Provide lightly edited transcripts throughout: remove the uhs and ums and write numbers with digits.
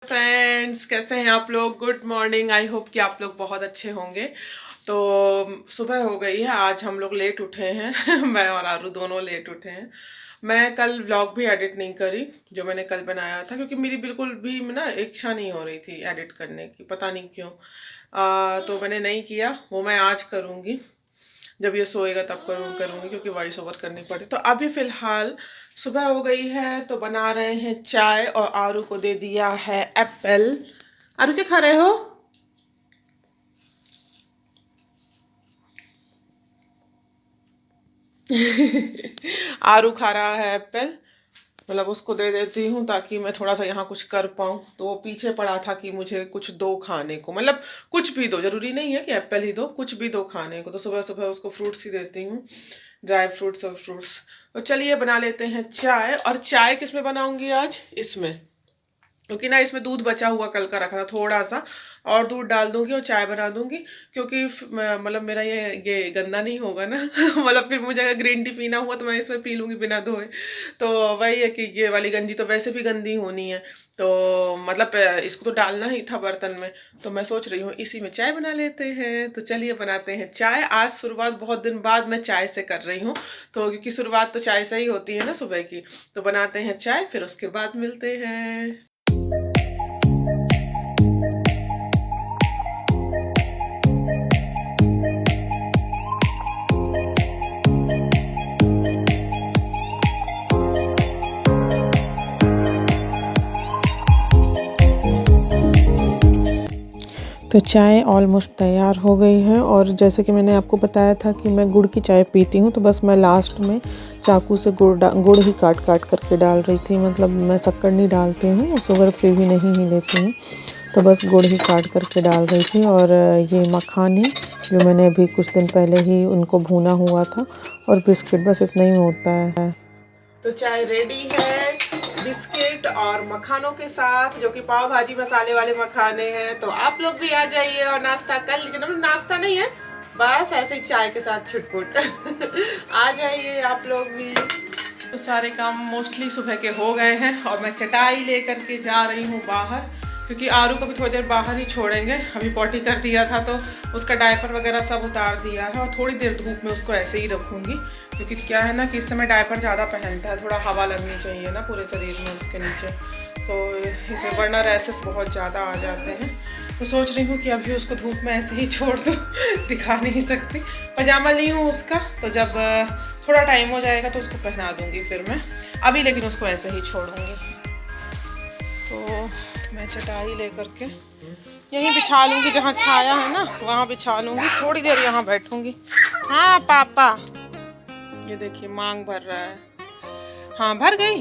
Friends, कैसे हैं आप लोग। Good morning. आई होप कि आप लोग बहुत अच्छे होंगे। तो सुबह हो गई है, आज हम लोग लेट उठे हैं मैं और आरू दोनों लेट उठे हैं। मैं कल व्लॉग भी एडिट नहीं करी जो मैंने कल बनाया था, क्योंकि मेरी बिल्कुल भी ना इच्छा नहीं हो रही थी एडिट करने की, पता नहीं क्यों। तो मैंने नहीं किया, वो मैं आज करूँगी। जब ये सोएगा तब करूँगी, क्योंकि वॉइस ओवर करनी पड़ती। तो अभी फ़िलहाल सुबह हो गई है, तो बना रहे हैं चाय और आरू को दे दिया है एप्पल। आरू क्या खा रहे हो? आरू खा रहा है एप्पल। मतलब उसको दे देती हूँ ताकि मैं थोड़ा सा यहाँ कुछ कर पाऊँ। तो वो पीछे पड़ा था कि मुझे कुछ दो खाने को, मतलब कुछ भी दो, जरूरी नहीं है कि एप्पल ही दो, कुछ भी दो खाने को। तो सुबह सुबह उसको फ्रूट्स ही देती हूँ, ड्राई फ्रूट्स और फ्रूट्स। तो चलिए बना लेते हैं चाय। और चाय किस में बनाऊंगी आज? इसमें, क्योंकि ना इसमें दूध बचा हुआ कल का रखा था थोड़ा सा, और दूध डाल दूंगी और चाय बना दूंगी। क्योंकि मतलब मेरा ये गंदा नहीं होगा ना मतलब फिर मुझे अगर ग्रीन टी पीना हुआ तो मैं इसमें पी लूंगी बिना धोए। तो वही है कि ये वाली गंजी तो वैसे भी गंदी होनी है, तो मतलब इसको तो डालना ही था बर्तन में। तो मैं सोच रही हूँ इसी में चाय बना लेते हैं। तो चलिए बनाते हैं चाय। आज शुरुआत बहुत दिन बाद मैं चाय से कर रही हूँ, तो क्योंकि शुरुआत तो चाय से ही होती है ना सुबह की। तो बनाते हैं चाय, फिर उसके बाद मिलते हैं। तो चाय ऑलमोस्ट तैयार हो गई है। और जैसे कि मैंने आपको बताया था कि मैं गुड़ की चाय पीती हूँ, तो बस मैं लास्ट में चाकू से गुड़ ही काट काट करके डाल रही थी। मतलब मैं शक्कर नहीं डालती हूँ, शुगर फ्री भी नहीं ही लेती हूँ, तो बस गुड़ ही काट करके डाल रही थी। और ये मखाने जो मैंने अभी कुछ दिन पहले ही उनको भूना हुआ था, और बिस्किट, बस इतना ही होता है। तो चाय रेडी है बिस्किट और मखानों के साथ, जो कि पाव भाजी मसाले वाले मखाने हैं। तो आप लोग भी आ जाइए और नाश्ता कर लीजिए। मतलब नाश्ता नहीं है, बस ऐसे ही चाय के साथ छुटपुट आ जाइए आप लोग भी। तो सारे काम मोस्टली सुबह के हो गए हैं, और मैं चटाई लेकर के जा रही हूँ बाहर, क्योंकि आरू को भी थोड़ी देर बाहर ही छोड़ेंगे। अभी पॉटी कर दिया था तो उसका डायपर वगैरह सब उतार दिया है, और थोड़ी देर धूप में उसको ऐसे ही रखूँगी। क्योंकि क्या है ना कि इस समय डायपर ज़्यादा पहनता है, थोड़ा हवा लगनी चाहिए ना पूरे शरीर में उसके नीचे, तो इसमें वरना रैसेस बहुत ज़्यादा आ जाते हैं। तो सोच रही हूँ कि अभी उसको धूप में ऐसे ही छोड़ दूँ दिखा नहीं सकती। पजामा ली हूँ उसका, तो जब थोड़ा टाइम हो जाएगा तो उसको पहना दूँगी फिर मैं। अभी लेकिन उसको ऐसे ही छोड़ूँगी। तो मैं चटाई लेकर के यहीं बिछा लूँगी, जहाँ छाया है ना वहाँ बिछा लूँगी, थोड़ी देर यहाँ बैठूँगी। हाँ पापा, ये देखिए मांग भर रहा है। हाँ भर गई।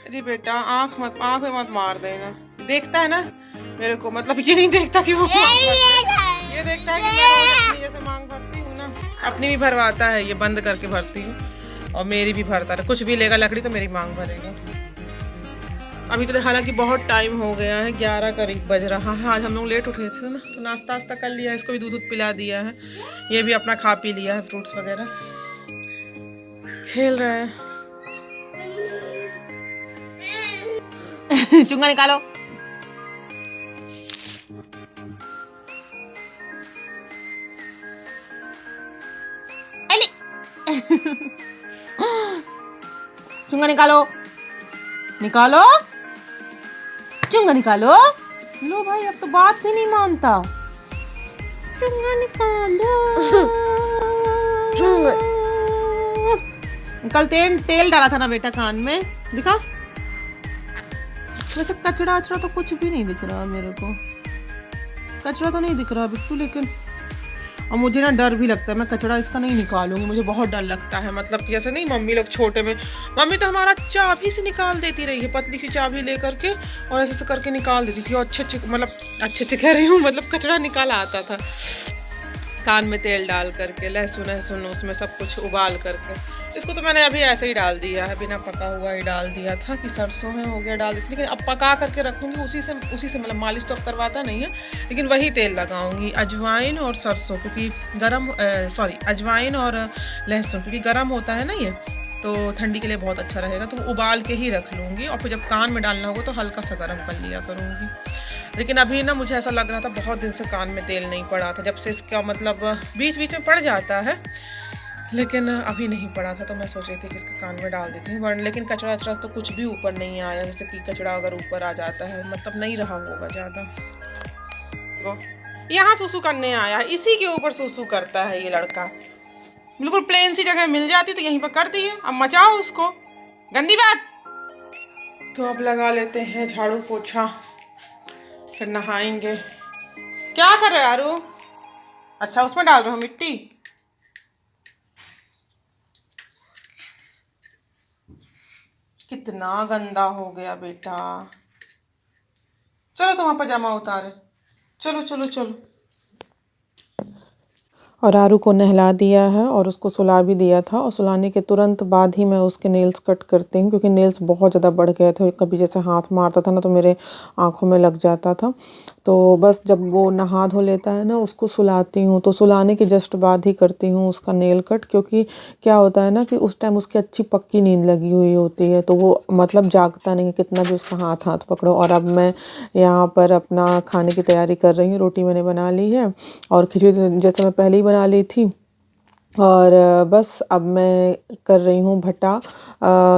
अरे बेटा आँख में मत मार देना। देखता है ना मेरे को, मतलब ये नहीं देखता कि वो मांग भरता है, ये देखता है कि मैं रोज अपनी जैसे मांग भरती हूँ ना, अपनी भी भरवाता है, ये बंद करके भरती हूँ, और मेरी भी भरता है। कुछ भी लेगा लकड़ी तो मेरी मांग भरेगा। अभी तो हालांकि बहुत टाइम हो गया है, 11 करीब बज रहा है। आज हम लोग लेट उठे थे ना, तो नाश्ता वास्ता कर लिया है, इसको भी दूध पिला दिया है, ये भी अपना खा पी लिया है, फ्रूट्स वगैरह खेल रहे हैं। चुंगा निकालो। चुंगा निकालो, निकालो चुंगा निकालो। लो भाई, अब तो बात भी नहीं मानता। चुंगा निकालो। कल तेल डाला था ना बेटा कान में, दिखा। वैसे कचरा अचरा तो कुछ भी नहीं दिख रहा मेरे को, कचरा तो नहीं दिख रहा बिट्टू, लेकिन और मुझे ना डर भी लगता है, मैं कचरा इसका नहीं निकालूंगी, मुझे बहुत डर लगता है। मतलब कि जैसे नहीं मम्मी लोग छोटे में, मम्मी तो हमारा चाबी से निकाल देती रही है, पतली सी चाबी लेकर के, और ऐसे करके निकाल देती थी, और अच्छे मतलब अच्छे कह रही हूँ, मतलब कचरा निकाला आता था कान में तेल डाल करके, लहसुन उसमें सब कुछ उबाल करके। इसको तो मैंने अभी ऐसे ही डाल दिया है, बिना पका हुआ ही डाल दिया था कि सरसों है हो गया डाल देती, लेकिन अब पका करके रखूँगी उसी से मतलब मालिश तो अब करवाता नहीं है, लेकिन वही तेल लगाऊंगी, अजवाइन और सरसों, क्योंकि अजवाइन और लहसुन, क्योंकि गर्म होता है ना ये, तो ठंडी के लिए बहुत अच्छा रहेगा। तो उबाल के ही रख लूँगी और फिर जब कान में डालना होगा तो हल्का सा गर्म कर लिया करूँगी। लेकिन अभी ना मुझे ऐसा लग रहा था बहुत दिन से कान में तेल नहीं पड़ा था, जब से इसका मतलब बीच बीच में पड़ जाता है लेकिन अभी नहीं पड़ा था। तो मैं सोच रही थी कि इसके कान में डाल देती हूँ, वरना लेकिन कचरा वचरा तो कुछ भी ऊपर नहीं आया। जैसे कि कचरा अगर ऊपर आ जाता है मतलब नहीं रहा होगा ज़्यादा। यहाँ सूसू करने आया है, इसी के ऊपर सूसू करता है ये लड़का। बिल्कुल प्लेन सी जगह मिल जाती तो यहीं पर कर दिए, अब मचाओ उसको, गंदी बात। तो अब लगा लेते हैं झाड़ू पोछा, फिर नहाएंगे। क्या कर रहे हो आरू? अच्छा उसमें डाल रहे हो मिट्टी। कितना गंदा हो गया बेटा। चलो तो वहाँ पजामा उतारे, चलो चलो चलो। और आरू को नहला दिया है और उसको सुला भी दिया था, और सुलाने के तुरंत बाद ही मैं उसके नेल्स कट करती हूँ, क्योंकि नेल्स बहुत ज़्यादा बढ़ गए थे। कभी जैसे हाथ मारता था ना तो मेरे आँखों में लग जाता था। तो बस जब वो नहा धो लेता है ना उसको सुलाती हूँ, तो सुलाने के जस्ट बाद ही करती हूँ उसका नेल कट। क्योंकि क्या होता है ना कि उस टाइम उसकी अच्छी पक्की नींद लगी हुई होती है, तो वो मतलब जागता नहीं है कितना भी उसका हाथ हाथ पकड़ो। और अब मैं यहाँ पर अपना खाने की तैयारी कर रही हूँ। रोटी मैंने बना ली है और खिचड़ी जैसे मैं पहले ही बना ली थी। और बस अब मैं कर रही हूँ भट्टा।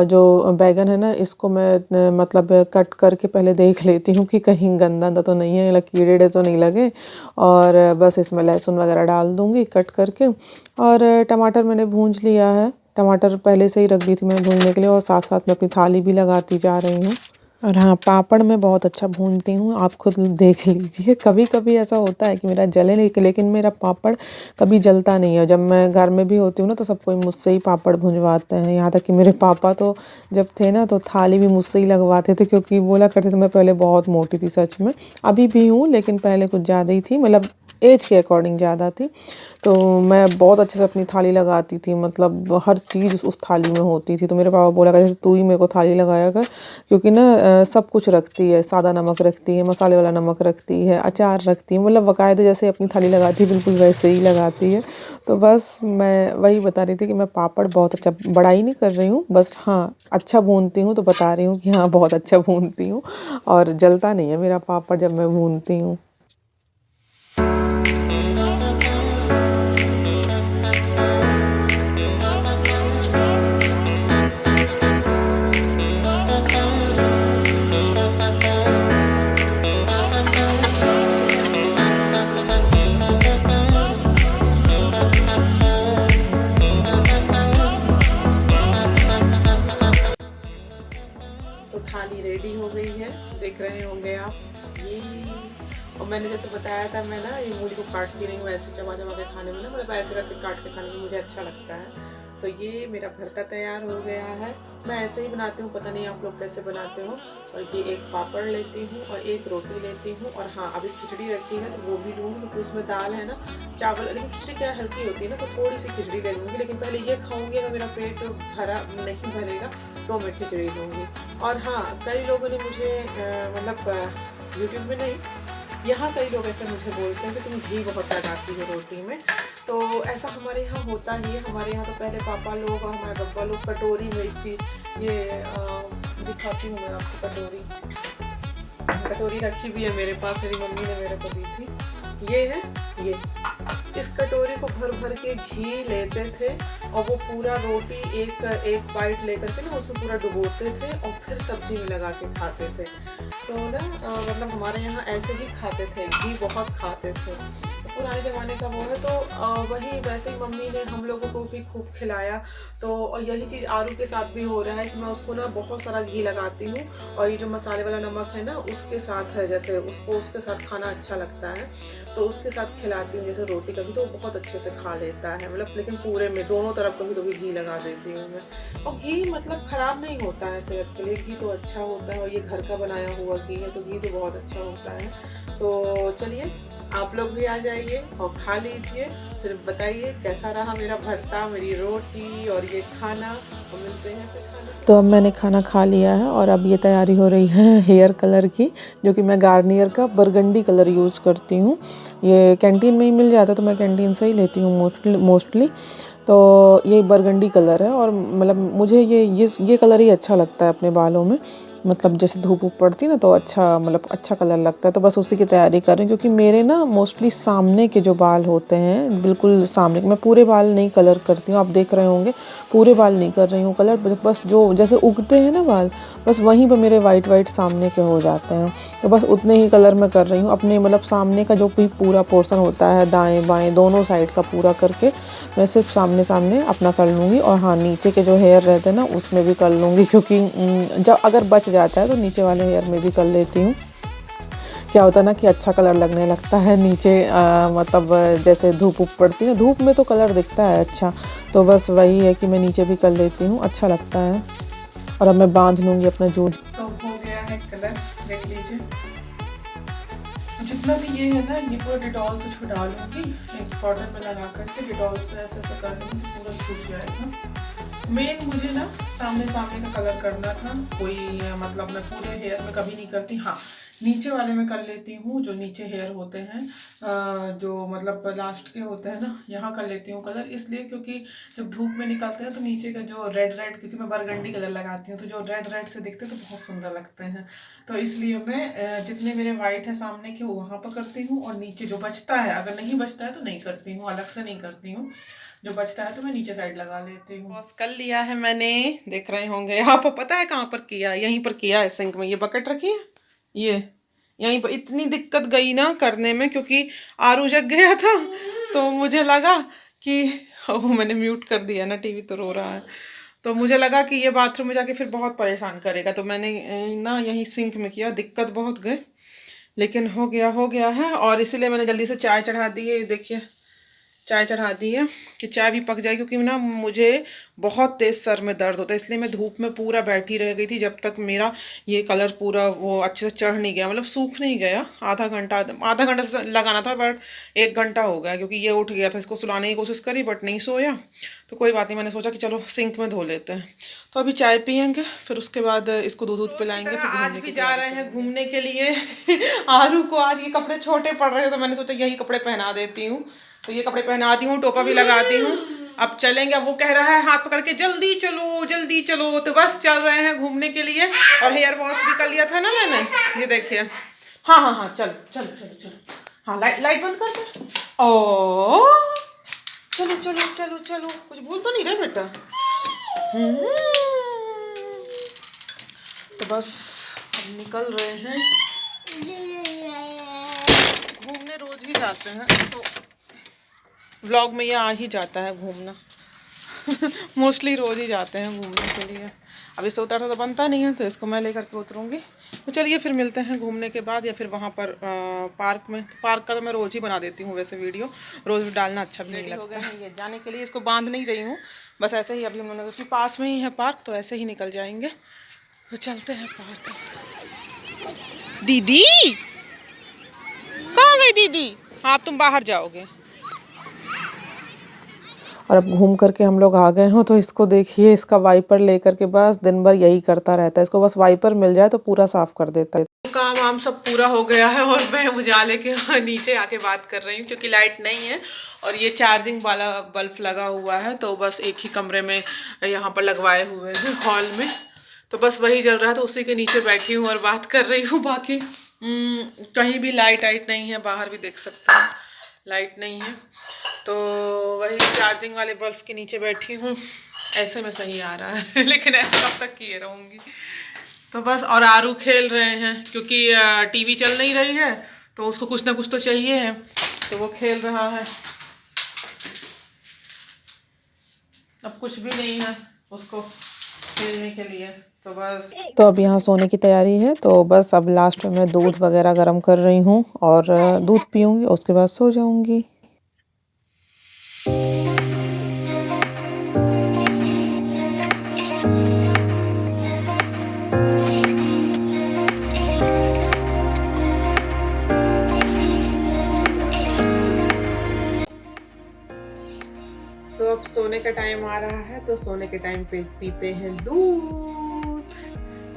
जो बैगन है ना इसको मैं मतलब कट करके पहले देख लेती हूँ कि कहीं गंदा अंदा तो नहीं है या कीड़े तो नहीं लगे। और बस इसमें लहसुन वगैरह डाल दूँगी कट करके। और टमाटर मैंने भूंज लिया है, टमाटर पहले से ही रख दी थी मैं भूनने के लिए, और साथ साथ में अपनी थाली भी लगाती जा रही हूँ। और हाँ, पापड़ मैं बहुत अच्छा भूनती हूँ, आप खुद देख लीजिए। कभी कभी ऐसा होता है कि मेरा जले नहीं, लेकिन मेरा पापड़ कभी जलता नहीं है। जब मैं घर में भी होती हूँ ना तो सब कोई मुझसे ही पापड़ भुंजवाते हैं। यहाँ तक कि मेरे पापा तो जब थे ना तो थाली भी मुझसे ही लगवाते थे, क्योंकि बोला करते थे मैं पहले बहुत मोटी थी। सच में अभी भी हूँ, लेकिन पहले कुछ ज़्यादा ही थी, मतलब एज के अकॉर्डिंग ज़्यादा थी। तो मैं बहुत अच्छे से अपनी थाली लगाती थी, मतलब हर चीज़ उस थाली में होती थी। तो मेरे पापा बोला करते थे तू ही मेरे को थाली लगाया कर, क्योंकि ना सब कुछ रखती है, सादा नमक रखती है, मसाले वाला नमक रखती है, अचार रखती है, मतलब बाकायदे जैसे अपनी थाली लगाती है बिल्कुल वैसे ही लगाती है। तो बस मैं वही बता रही थी कि मैं पापड़ बहुत अच्छा, बड़ाई नहीं कर रही हूँ, बस हाँ अच्छा भूनती हूँ। तो बता रही हूँ कि हाँ बहुत अच्छा भूनती हूँ, और जलता नहीं है मेरा पापड़ जब मैं भूनती हूँ। तो थाली रेडी हो गई है, देख रहे होंगे आप ये। और मैंने जैसे बताया था मैं ना ये मूली को काटती नहीं हूँ, ऐसे चबा चबा के खाने में ना, मतलब ऐसे करके काट के खाने में मुझे अच्छा लगता है। तो ये मेरा भरता तैयार हो गया है। मैं ऐसे ही बनाती हूँ, पता नहीं आप लोग कैसे बनाते हो। और ये एक पापड़ लेती हूँ और एक रोटी लेती हूँ, और हाँ अभी खिचड़ी रखी है तो वो भी लूँगी, क्योंकि उसमें दाल है ना, चावल। लेकिन खिचड़ी क्या हल्की होती है ना, तो थोड़ी सी खिचड़ी ले लूँगी। लेकिन पहले ये खाऊँगी, अगर मेरा पेट भरा नहीं भरेगा तो मैं खिचड़ी लूँगी। और हाँ कई लोगों ने मुझे मतलब यूट्यूब में नहीं, यहाँ कई लोग ऐसे मुझे बोलते हैं कि तुम घी बहुत लगाती हो रोटी में। तो ऐसा हमारे यहाँ होता ही है। हमारे यहाँ तो पहले पापा लोग और हमारे बब्बा लोग कटोरी में थी, ये दिखाती हूँ मैं आपको कटोरी। कटोरी रखी भी है मेरे पास, मेरी मम्मी ने मेरे को दी थी। ये है, ये इस कटोरी को भर भर के घी लेते थे, और वो पूरा रोटी एक बाइट लेकर के ना उसमें पूरा डुबोते थे और फिर सब्जी में लगा के खाते थे। तो ना मतलब हमारे यहाँ ऐसे ही खाते थे, घी बहुत खाते थे। तो पुराने ज़माने का वो है। तो वही वैसे ही मम्मी ने हम लोगों को भी खूब खिलाया। तो और यही चीज़ आरू के साथ भी हो रहा है कि मैं उसको ना बहुत सारा घी लगाती हूँ, और ये जो मसाले वाला नमक है ना उसके साथ है, जैसे उसको उसके साथ खाना अच्छा लगता है तो उसके साथ खिलाती हूँ। जैसे रोटी कभी तो बहुत अच्छे से खा लेता है, मतलब लेकिन पूरे में दोनों तरफ कभी कभी घी लगा देती हूँ मैं। और घी मतलब ख़राब नहीं होता है सेहत के लिए, घी तो अच्छा होता है, और ये घर का बनाया हुआ घी है तो घी तो बहुत अच्छा होता है। तो चलिए आप लोग भी आ जाइए और खा लीजिए, फिर बताइए कैसा रहा मेरा भरता, मेरी रोटी और ये खाना। और मिलते हैं फिर खाना। तो अब मैंने खाना खा लिया है, और अब ये तैयारी हो रही है हेयर कलर की, जो कि मैं गार्नियर का बरगंडी कलर यूज़ करती हूँ। ये कैंटीन में ही मिल जाता है तो मैं कैंटीन से ही लेती हूँ मोस्टली। तो ये बरगंडी कलर है और मतलब मुझे ये कलर ही अच्छा लगता है अपने बालों में। मतलब जैसे धूप वूप पड़ती है ना तो अच्छा मतलब अच्छा कलर लगता है। तो बस उसी की तैयारी कर रही हूँ क्योंकि मेरे ना मोस्टली सामने के जो बाल होते हैं बिल्कुल सामने, मैं पूरे बाल नहीं कलर करती हूँ, आप देख रहे होंगे पूरे बाल नहीं कर रही हूँ कलर, बस जो जैसे उगते हैं ना बाल बस वहीं पर मेरे वाइट वाइट सामने के हो जाते हैं। तो बस उतने ही कलर मैं कर रही हूँ अपने मतलब सामने का जो भी पूरा पोर्शन होता है दाएँ बाएँ दोनों साइड का पूरा करके मैं सिर्फ सामने सामने अपना कर लूँगी। और हाँ नीचे के जो हेयर रहते हैं ना उसमें भी कर लूँगी क्योंकि जब अगर बच जाता है तो नीचे वाले हेयर में भी कर लेती हूँ। क्या होता है ना कि अच्छा कलर लगने लगता है नीचे मतलब जैसे धूप उप पड़ती है ना, धूप में तो कलर दिखता है अच्छा, तो बस वही है कि मैं नीचे भी कर लेती हूँ, अच्छा लगता है। और अब मैं बांध लूँगी अपना जूट। तो हो गया है कलर, देख लीजिए। जितना भी ये है ना ये पूरा डिटॉल से छुड़ा लूँगी, एक पाउडर में लगा करके डिटॉल से ऐसे ऐसे कर लूँगी, पूरा छूट जाएगा। मेन मुझे ना सामने सामने का कलर करना था, कोई मतलब मैं पूरे हेयर में कभी नहीं करती। हाँ नीचे वाले में कर लेती हूँ, जो नीचे हेयर होते हैं जो मतलब लास्ट के होते हैं ना, यहाँ कर लेती हूँ कलर, इसलिए क्योंकि जब धूप में निकलते हैं तो नीचे का जो रेड रेड, क्योंकि मैं बरगंडी कलर लगाती हूँ तो जो रेड रेड से दिखते हैं तो बहुत सुंदर लगते हैं। तो इसलिए मैं जितने मेरे वाइट है सामने के वहाँ पर करती हूँ, और नीचे जो बचता है अगर नहीं बचता है तो नहीं करती हूँ, अलग से नहीं करती हूँ, जो बचता है तो मैं नीचे साइड लगा लेती हूँ। बस कर लिया है मैंने, देख रहे होंगे। यहाँ पर पता है कहाँ पर किया, यहीं पर किया है सिंक में, ये बकेट रखी है ये यहीं पर। इतनी दिक्कत गई ना करने में क्योंकि आरू जग गया था, तो मुझे लगा कि ओह मैंने म्यूट कर दिया ना, टीवी तो रो रहा है, तो मुझे लगा कि ये बाथरूम में जाके फिर बहुत परेशान करेगा, तो मैंने ना यहीं सिंक में किया। दिक्कत बहुत गई लेकिन हो गया है, और इसीलिए मैंने जल्दी से चाय चढ़ा दी है। ये देखिए चाय चढ़ा दी है कि चाय भी पक जाए, क्योंकि ना मुझे बहुत तेज़ सर में दर्द होता है, इसलिए मैं धूप में पूरा बैठी रह गई थी जब तक मेरा ये कलर पूरा वो अच्छे से चढ़ नहीं गया, मतलब सूख नहीं गया। आधा घंटा से लगाना था बट 1 घंटा हो गया, क्योंकि ये उठ गया था, इसको सुलाने की कोशिश करी बट नहीं सोया। तो कोई बात नहीं, मैंने सोचा कि चलो सिंक में धो लेते हैं। तो अभी चाय पियेंगे, फिर उसके बाद इसको दूध दूध पिलाएंगे, फिर आज भी जा रहे हैं घूमने के लिए। आरू को आज ये कपड़े छोटे पड़ रहे थे तो मैंने सोचा यही कपड़े पहना देती हूँ, तो ये कपड़े पहनाती हूँ, टोपा भी लगाती हूँ। अब चलेंगे, अब वो कह रहा है हाथ पकड़ के जल्दी चलो जल्दी चलो, तो बस चल रहे हैं घूमने के लिए। और हेयर वॉश भी कर लिया था ना मैंने, ये देखिए। हाँ हाँ हाँ चलो चलो चलो चलो, हाँ लाइट लाइट बंद कर दे। ओ चलो चलो चलो चलो, कुछ भूल तो नहीं रहे बेटा। तो बस अब निकल रहे हैं, घूमने रोज ही जाते हैं, तो व्लॉग में ये आ ही जाता है घूमना। मोस्टली रोज ही जाते हैं घूमने के लिए। अब इससे उतरता तो बनता नहीं है, तो इसको मैं लेकर के उतरूँगी। तो चलिए फिर मिलते हैं घूमने के बाद, या फिर वहाँ पर पार्क में। पार्क का तो मैं रोज़ ही बना देती हूँ वैसे वीडियो, रोज़ डालना अच्छा भी नहीं लगता। हो गया है ये जाने के लिए, इसको बांध नहीं रही हूँ, बस ऐसे ही। अभी हम लोग उसके पास में ही है पार्क, तो ऐसे ही निकल जाएंगे। तो चलते हैं पार्क। दीदी कहाँ गई दीदी? हाँ तुम बाहर जाओगे। और अब घूम करके हम लोग आ गए हो, तो इसको देखिए, इसका वाइपर लेकर के बस दिन भर यही करता रहता है, इसको बस वाइपर मिल जाए तो पूरा साफ कर देता है। काम वाम सब पूरा हो गया है, और मैं उजाले के नीचे आके बात कर रही हूँ क्योंकि लाइट नहीं है, और ये चार्जिंग वाला बल्ब लगा हुआ है, तो बस एक ही कमरे में यहाँ पर लगवाए हुए हैं हॉल में, तो बस वही जल रहा है, तो उसी के नीचे बैठी हूँ और बात कर रही हूँ। बाकी कहीं भी लाइट नहीं है, बाहर भी देख सकते हैं लाइट नहीं है, तो वही चार्जिंग वाले बल्ब के नीचे बैठी हूँ। ऐसे में सही आ रहा है लेकिन ऐसे कब तक किए रहूँगी। तो बस, और आरू खेल रहे हैं क्योंकि टीवी चल नहीं रही है, तो उसको कुछ ना कुछ तो चाहिए है, तो वो खेल रहा है। अब कुछ भी नहीं है उसको खेलने के लिए, तो बस। तो अब यहाँ सोने की तैयारी है, तो बस अब लास्ट में मैं दूध वगैरह गर्म कर रही हूँ, और दूध पीऊँगी, उसके बाद सो जाऊँगी। तो अब सोने का टाइम आ रहा है, तो सोने के टाइम पे पीते हैं दूध।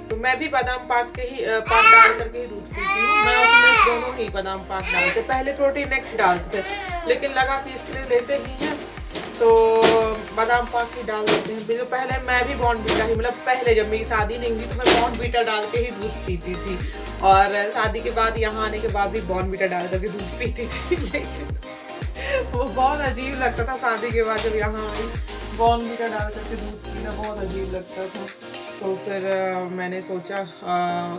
तो मैं भी बादाम पाक के ही पाक डाल करके ही दूध पीती हूँ। मैं उसमें दोनों ही बादाम पाक डालते, पहले प्रोटीन एक्स डालते थे, लेकिन लगा कि इसके लिए लेते ही हैं तो बादाम पाक ही डाल देते हैं। तो पहले मैं भी बॉर्नवीटा ही, मतलब पहले जब मेरी शादी नहीं हुई तो मैं बॉर्नवीटा डाल के ही दूध पीती थी, और शादी के बाद यहाँ आने के बाद भी बॉर्नवीटा डाल करके दूध पीती थी। लेकिन वो बहुत अजीब लगता था शादी के बाद, जब यहाँ आई बॉर्नवीटा डाल करके दूध पीना बहुत अजीब लगता था। तो फिर मैंने सोचा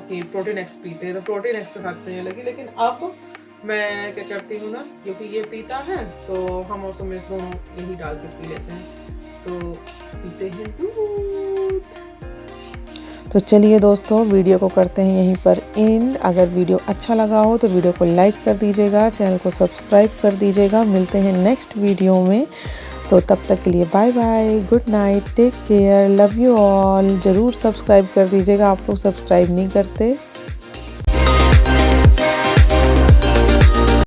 कि प्रोटीन एक्स पीते हैं, तो प्रोटीन एक्स के साथ पीने लगी। लेकिन अब मैं क्या करती हूँ ना, क्योंकि ये पीता है तो हम उसमें में दोनों यही डाल के पी लेते हैं, तो पीते हैं दूध। तो चलिए दोस्तों, वीडियो को करते हैं यहीं पर एंड। अगर वीडियो अच्छा लगा हो तो वीडियो को लाइक कर दीजिएगा, चैनल को सब्सक्राइब कर दीजिएगा। मिलते हैं नेक्स्ट वीडियो में, तो तब तक के लिए bye bye, good night, take care, love you all. ज़रूर सब्सक्राइब कर दीजिएगा, आप लोग सब्सक्राइब नहीं करते।